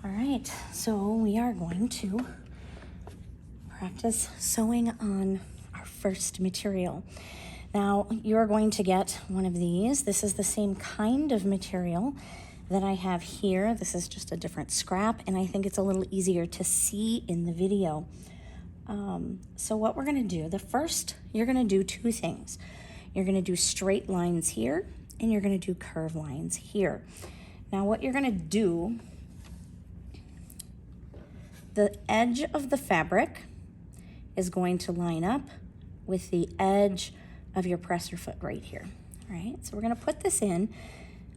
All right, so we are going to practice sewing on our first material. Now, you're going to get one of these. This is the same kind of material that I have here. This is just a different scrap, and I think it's a little easier to see in the video. So what we're gonna do, you're gonna do two things. You're gonna do straight lines here, and you're gonna do curved lines here. Now, what you're gonna do, the edge of the fabric is going to line up with the edge of your presser foot right here. All right, so we're gonna put this in.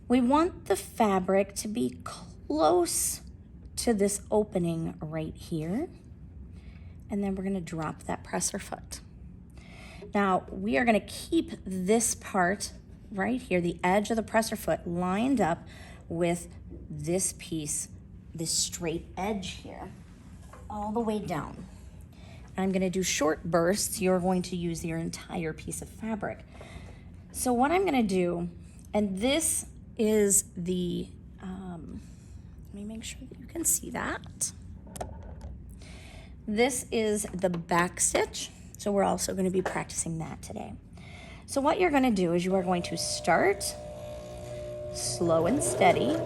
We want the fabric to be close to this opening right here. And then we're gonna drop that presser foot. Now, we are gonna keep this part right here, the edge of the presser foot, lined up with this piece, this straight edge here, all the way down. I'm gonna do short bursts. You're going to use your entire piece of fabric. So what I'm gonna do, and this is the, let me make sure that you can see that. This is the back stitch. So we're also gonna be practicing that today. So what you're gonna do is you are going to start slow and steady,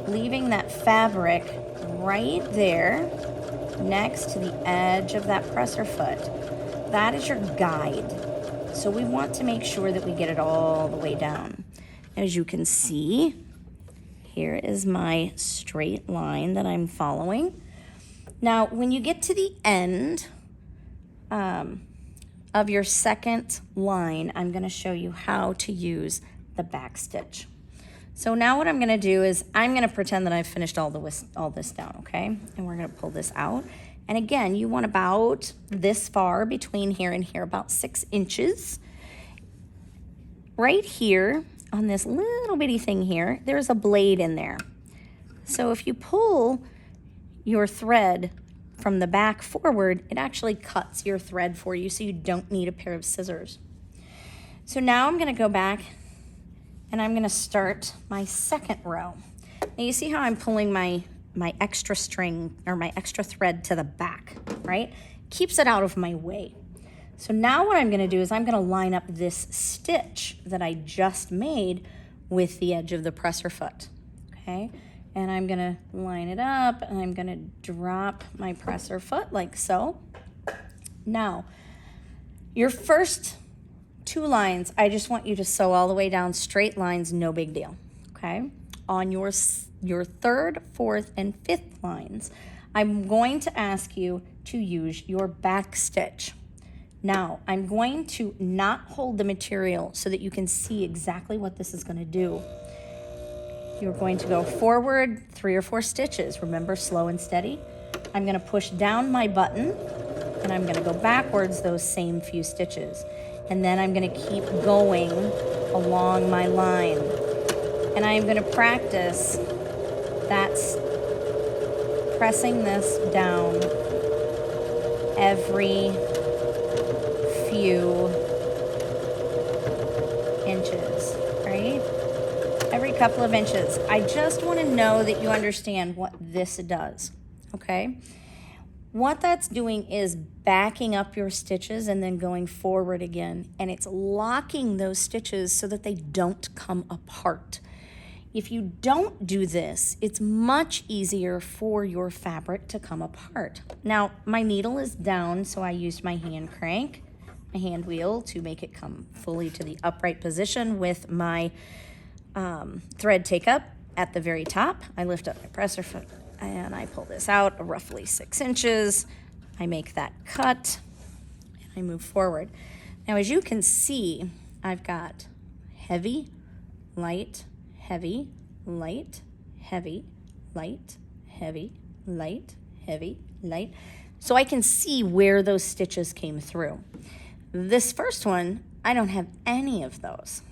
leaving that fabric right there next to the edge of that presser foot. That is your guide. So we want to make sure that we get it all the way down. As you can see, here is my straight line that I'm following. Now, when you get to the end of your second line, I'm gonna show you how to use the back stitch. So now what I'm gonna do is I'm gonna pretend that I've finished all this down, okay? And we're gonna pull this out. And again, you want about this far between here and here, about 6 inches. Right here on this little bitty thing here, there's a blade in there. So if you pull your thread from the back forward, it actually cuts your thread for you, so you don't need a pair of scissors. So now I'm gonna go back and I'm gonna start my second row. Now you see how I'm pulling my extra string or my extra thread to the back, right? Keeps it out of my way. So now what I'm gonna do is I'm gonna line up this stitch that I just made with the edge of the presser foot, okay? And I'm gonna line it up and I'm gonna drop my presser foot like so. Now, your first 2 lines, I just want you to sew all the way down, straight lines, no big deal, okay? On your 3rd, 4th, and 5th lines, I'm going to ask you to use your back stitch. Now, I'm going to not hold the material so that you can see exactly what this is gonna do. You're going to go forward 3 or 4 stitches. Remember, slow and steady. I'm gonna push down my button and I'm gonna go backwards those same few stitches. And then I'm gonna keep going along my line. And I'm gonna practice pressing this down every few inches, right? Every couple of inches. I just want to know that you understand what this does, okay? What that's doing is backing up your stitches and then going forward again, and it's locking those stitches so that they don't come apart. If you don't do this, it's much easier for your fabric to come apart. Now, my needle is down, so I used my hand crank, my hand wheel, to make it come fully to the upright position with my thread take up at the very top. I lift up my presser foot and I pull this out roughly 6 inches. I make that cut and I move forward. Now, as you can see, I've got heavy, light, heavy, light, heavy, light, heavy, light, heavy, light. So I can see where those stitches came through. This first one, I don't have any of those.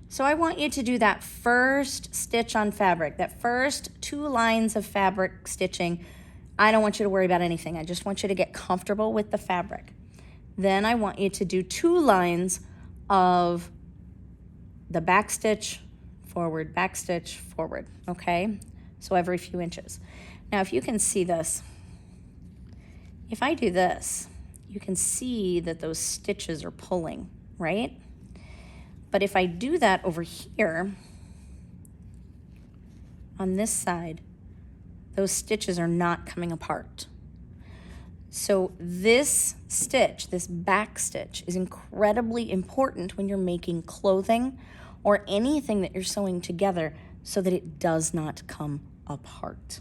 So I want you to do that first stitch on fabric, that first 2 lines of fabric stitching. I don't want you to worry about anything. I just want you to get comfortable with the fabric. Then I want you to do 2 lines of the back stitch, forward, back stitch, forward, okay? So every few inches. Now, if you can see this, if I do this, you can see that those stitches are pulling, right? But if I do that over here, on this side, those stitches are not coming apart. So this stitch, this back stitch, is incredibly important when you're making clothing or anything that you're sewing together so that it does not come apart.